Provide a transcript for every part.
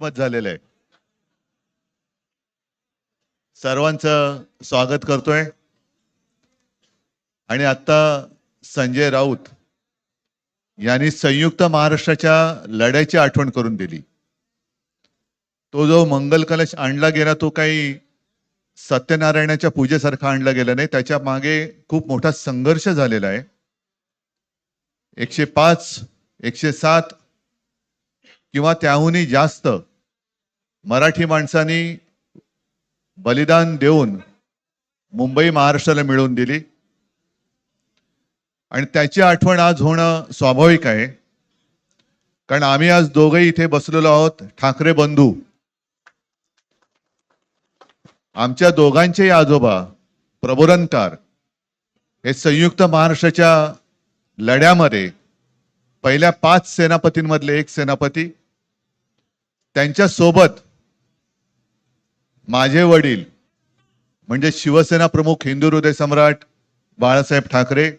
मत झालेलं आहे. सर्वांचं स्वागत करतोय. आणि आता संजय राऊत यांनी संयुक्त महाराष्ट्राच्या लढ्याची आठवण करून दिली. तो जो मंगल कलश आणला गेला तो काही सत्यनारायणाच्या पूजेसारखा आणला गेला नाही. त्याच्या मागे खूप मोठा संघर्ष झालेला आहे. 105, 107 किंवा त्याहूनही जास्त मराठी माणसांनी बलिदान देऊन मुंबई महाराष्ट्राला मिळवून दिली. आणि त्याची आठवण आज होणं स्वाभाविक आहे. कारण आम्ही आज दोघेही इथे बसलेलो आहोत, ठाकरे बंधू. आमच्या दोघांचेही आजोबा प्रबोधनकार हे संयुक्त महाराष्ट्राच्या लढ्यामध्ये पहिल्या 5 सेनापतींमधले एक सेनापती. त्यांच्या सोबत माझे वडील म्हणजे शिवसेना प्रमुख हिंदू हृदय सम्राट बाळासाहेब ठाकरे,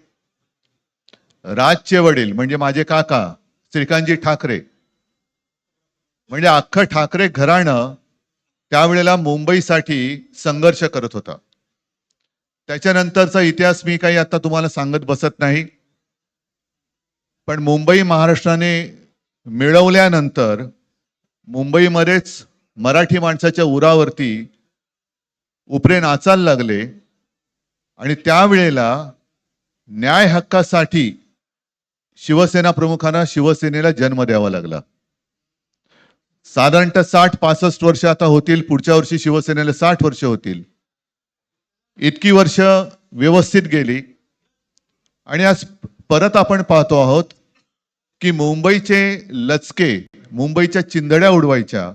राजचे वडील म्हणजे माझे काका श्रीकांतजी ठाकरे, म्हणजे अख्खं ठाकरे घराणं त्यावेळेला मुंबईसाठी संघर्ष करत होता. त्याच्यानंतरचा इतिहास मी काही आता तुम्हाला सांगत बसत नाही. पण मुंबई महाराष्ट्राने मिळवल्यानंतर मुंबईमध्येच मराठी माणसाच्या उरावरती उपरे नाचायला लागले. आणि त्यावेळेला न्याय हक्कासाठी शिवसेना प्रमुखांना शिवसेनेला जन्म द्यावा लागला. साधारणतः 60-65 वर्ष आता होतील. पुढच्या वर्षी शिवसेनेला 60 वर्ष होतील. इतकी वर्ष व्यवस्थित गेली. आणि आज परत आपण पाहतो आहोत की मुंबईचे लचके, मुंबईच्या चिंधड्या उडवायच्या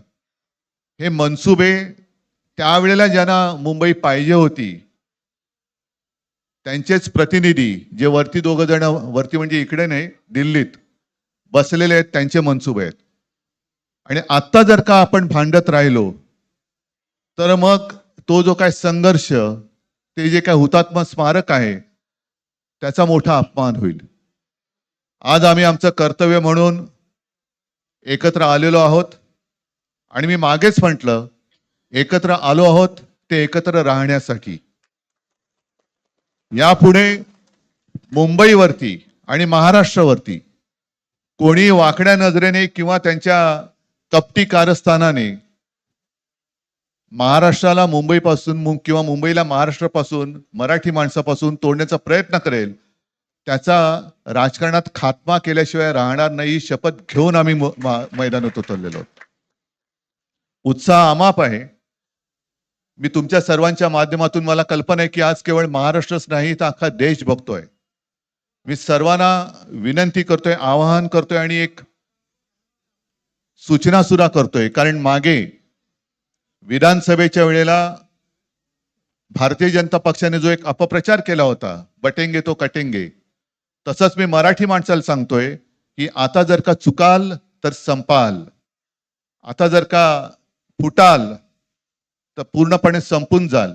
हे मनसुबे त्यावेळेला ज्यांना मुंबई पाहिजे होती त्यांचेच प्रतिनिधी, जे वरती दोघं जण, वरती म्हणजे इकडे नाही दिल्लीत बसलेले आहेत, त्यांचे मनसुबे आहेत. आणि आता जर का आपण भांडत राहिलो तर मग तो जो काय संघर्ष, ते जे काय हुतात्मा स्मारक आहे त्याचा मोठा अपमान होईल. आज आम्ही आमचं कर्तव्य म्हणून एकत्र आलेलो आहोत. आणि मी मागेच म्हटलं, एकत्र आलो आहोत ते एकत्र राहण्यासाठी. यापुढे मुंबईवरती आणि महाराष्ट्रावरती कोणी वाकड्या नजरेने किंवा त्यांच्या कपटी कारस्थानाने महाराष्ट्राला मुंबईपासून किंवा मुंबईला महाराष्ट्रापासून, मराठी माणसापासून तोडण्याचा प्रयत्न करेल, त्याचा राजकारणात खात्मा केल्याशिवाय राहणार नाही. शपथ घेऊन आम्ही मैदानात उतरलेलो आहोत. उत्साह अमाप आहे. मी तुमच्या सर्वांच्या माध्यमातून, मला कल्पना आहे की आज केवळ महाराष्ट्रच नाही तर अख्खा देश बघतोय. मी सर्वांना विनंती करतोय, आवाहन करतोय आणि एक सूचना सुद्धा करतोय. कारण मागे विधानसभेच्या वेळेला भारतीय जनता पक्षाने जो एक अपप्रचार केला होता, बटेंगे तो कटेंगे, तसंच मी मराठी माणसाला सांगतोय की आता जर का चुकाल तर संपाल, आता जर का फुटाल तर पूर्णपणे संपून जाल.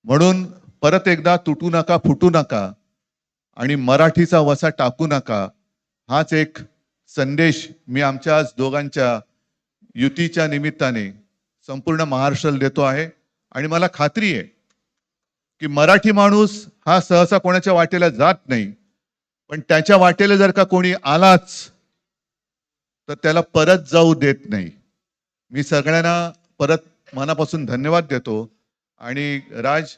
म्हणून परत एकदा तुटू नका, फुटू नका आणि मराठीचा वसा टाकू नका. हाच एक संदेश मी आमच्या आज दोघांच्या युतीच्या निमित्ताने संपूर्ण महाराष्ट्राला देतो आहे. आणि मला खात्री आहे की मराठी माणूस हा सहसा कोणाच्या वाटेला जात नाही, पण त्याच्या वाटेला जर का कोणी आलाच तर त्याला परत जाऊ देत नाही. मी सगळ्यांना परत मनापासून धन्यवाद देतो. आणि राज,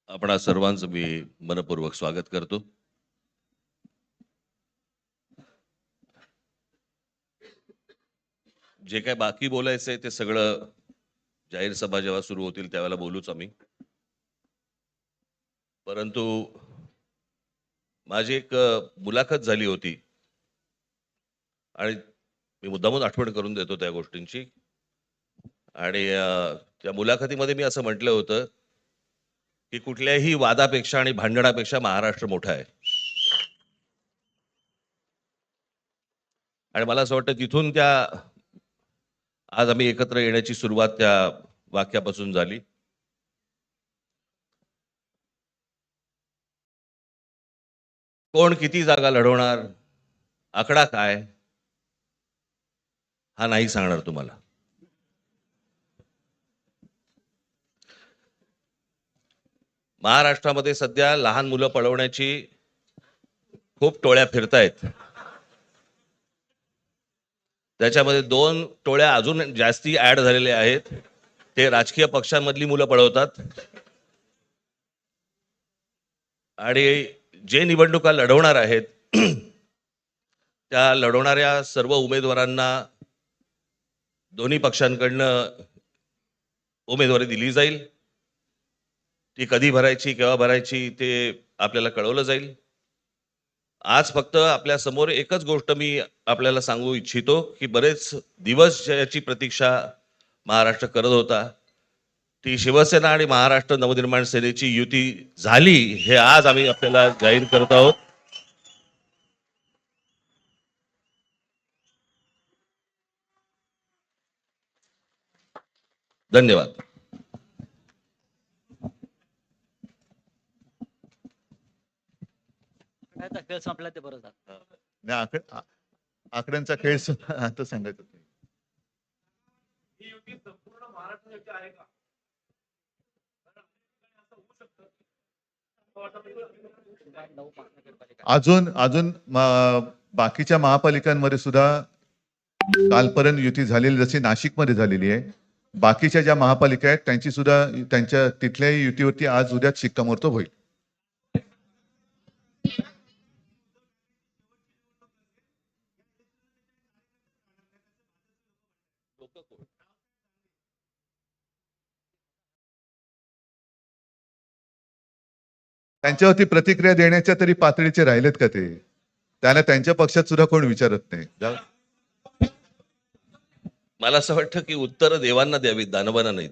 आपणा सर्वांचं मी मनपूर्वक स्वागत करतो. जे काय बाकी बोलायचंय ते सगळं जाहीर सभा जेव्हा सुरू होतील त्यावेळेला बोलूच आम्ही. परंतु माझी एक मुलाखत झाली होती आणि मी मुद्दामून आठवण करून देतो त्या गोष्टींची. आणि त्या मुलाखतीमध्ये मी असं म्हटलं होतं की कुठल्याही वादापेक्षा आणि भांडणापेक्षा महाराष्ट्र मोठा आहे. आणि मला असं वाटतं तिथून त्या आज आम्ही एकत्र येण्याची सुरुवात त्या वाक्यापासून झाली. कोण किती जागा लढवणार, आकडा काय, हा नाही सांगणार तुम्हाला. महाराष्ट्रामध्ये सध्या लहान मुलं पळवण्याची खूप टोळ्या फिरतायत. त्याच्यामध्ये 2 टोळ्या अजून जास्ती ऍड झालेल्या आहेत. ते राजकीय पक्षांमधली मुलं पळवतात आणि जे निवडणुका लढवणार आहेत त्या लढवणाऱ्या सर्व उमेदवारांना दोन्ही पक्षांकडनं उमेदवारी दिली जाईल. ती कधी भरायची, केव्हा भरायची ते आपल्याला कळवलं जाईल. आज फक्त आपल्या समोर एकच गोष्ट मी आपल्याला सांगू इच्छितो की बरेच दिवस याची प्रतीक्षा महाराष्ट्र करत होता. ती शिवसेना आणि महाराष्ट्र नवनिर्माण सेनेची युती झाली, हे आज आम्ही आपल्याला जाहीर करत आहोत. धन्यवाद. आकड्याचा खेळ संपला ते बरं झालं. नाही, आकड्यांचा खेळ आता सांगायचं होतं. ही युती संपूर्ण महाराष्ट्राची आहे का? अजून अजून बाकीच्या महापालिकांमध्ये सुद्धा कालपर्यंत युती झालेली, जशी नाशिकमध्ये झालेली आहे, बाकीच्या ज्या महापालिका आहेत त्यांची सुद्धा त्यांच्या तिथल्याही युतीवरती आज उद्याच शिक्कामोर्तब होईल. त्यांच्यावरती प्रतिक्रिया देण्याच्या तरी पातळीचे राहिलेत का ते? त्याला त्यांच्या पक्षात सुद्धा कोण विचारत नाही. मला असं वाटतं की उत्तर देवांना द्यावीत, दानवांना नाहीत.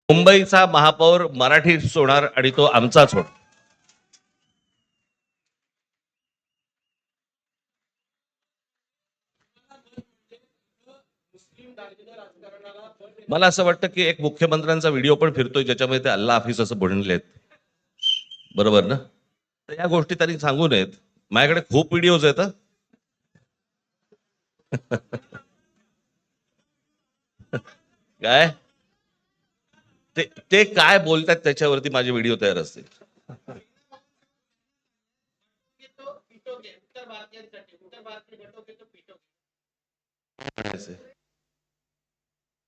मुंबईचा महापौर मराठीच होणार आणि तो आमचाच होणार. मला असं वाटतं की एक मुख्यमंत्र्यांचा व्हिडिओ पण फिरतोय ज्याच्यामध्ये ते अल्ला हाफिज असं बनलेत, बरोबर ना? तर या गोष्टी त्यांनी सांगू नयेत. माझ्याकडे खूप व्हिडिओज आहेत. काय ते काय बोलतात त्याच्यावरती माझे व्हिडिओ तयार असतील.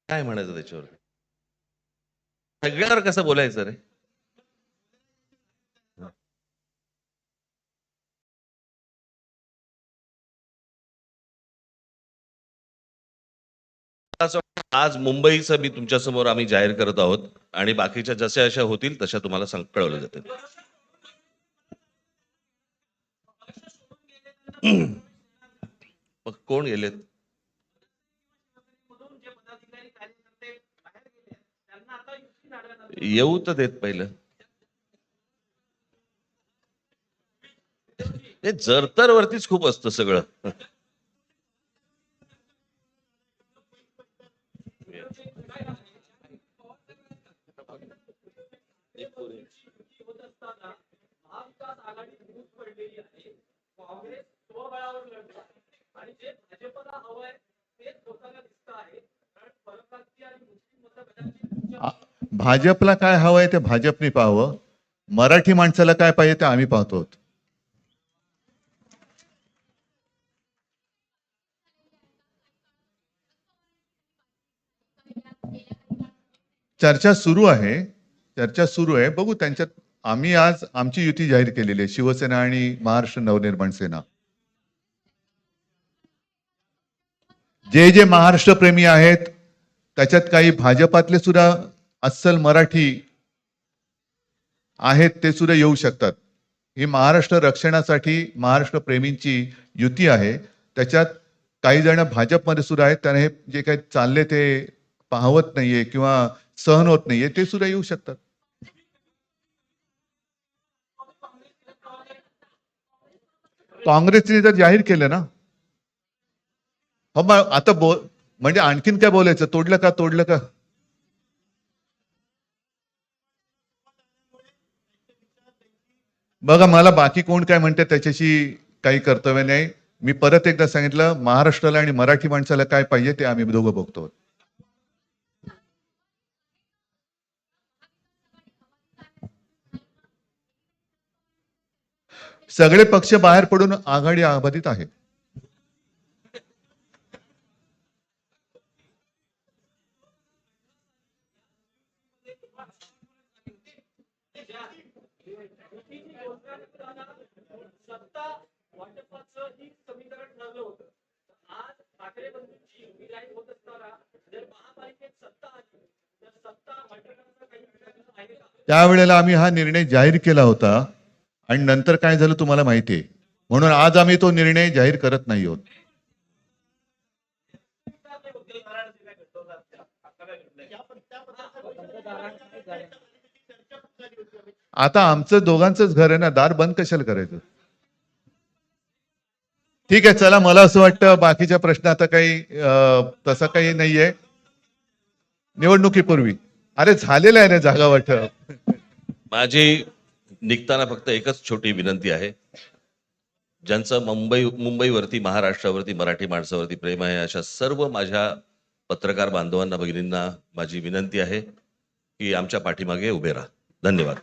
काय म्हणायचं त्याच्यावर? सगळ्यावर कसं बोलायचं रे? आज मुंबईचं मी तुमच्या समोर आम्ही जाहीर करत आहोत आणि बाकीच्या जशा अशा होतील तशा तुम्हाला कळवलं जातील. मग कोण गेलेत? येऊ तर देत पहिलं. ते जरतर वरतीच खूप असतं सगळं. भाजपला काय हवंय ते भाजपने पाहावं, मराठी माणसाला काय पाहिजे ते आम्ही पाहतो. चर्चा सुरू आहे, बघू त्यांच्यात. आम्ही आज आमची युती जाहीर केलेली आहे, शिवसेना आणि महाराष्ट्र नवनिर्माण सेना. जे महाराष्ट्र प्रेमी आहेत त्याच्यात काही भाजपातले सुद्धा अस्सल मराठी आहेत, ते सुद्धा येऊ शकतात. ही महाराष्ट्र रक्षणासाठी महाराष्ट्र प्रेमींची युती आहे. त्याच्यात काही जण भाजपमध्ये सुद्धा आहेत, त्याने हे जे काही चालले ते पाहवत नाहीये किंवा सहन होत नाहीये ते सुद्धा येऊ शकतात. काँग्रेसने तर जाहीर केलं ना. हो मग आता म्हणजे आणखीन काय बोलायचं? तोडलं का? बघा मला बाकी कोण काय म्हणते त्याच्याशी काही कर्तव्य नाही. मी परत एकदा सांगितलं, महाराष्ट्राला आणि मराठी माणसाला काय पाहिजे ते आम्ही दोघं बघतो. सगळे पक्ष बाहेर पडून आघाडी आबाधित आहे. सत्ता वाटपाचं ही समीकरण ठरलं होतं. आज ठाकरे बंधूंची उभी लाईन होत असताना जर महापालिकेत सत्ता आली तर सत्ता वाटपाचा काही विचार आहे का? त्यावेळेला आम्ही हा निर्णय जाहीर केला होता आणि नंतर काय झालं तुम्हाला माहिती आहे. म्हणून आज आम्ही तो निर्णय जाहीर करत नाही आहोत. आता आमचं दोघांचंच घर आहे ना, दार बंद कशाला करायचं? ठीक आहे, चला. मला असं वाटतं बाकीच्या प्रश्न आता काही तसं काही नाहीये. निवडणुकीपूर्वी अरे झालेलं आहे ना जागा वाटप. माझी निघताना फक्त एकच छोटी विनंती आहे. ज्यांचं मुंबईवरती, महाराष्ट्रावरती, मराठी माणसावरती प्रेम आहे, अशा सर्व माझ्या पत्रकार बांधवांना, भगिनींना माझी विनंती आहे की आमच्या पाठीमागे उभे राहा. धन्यवाद.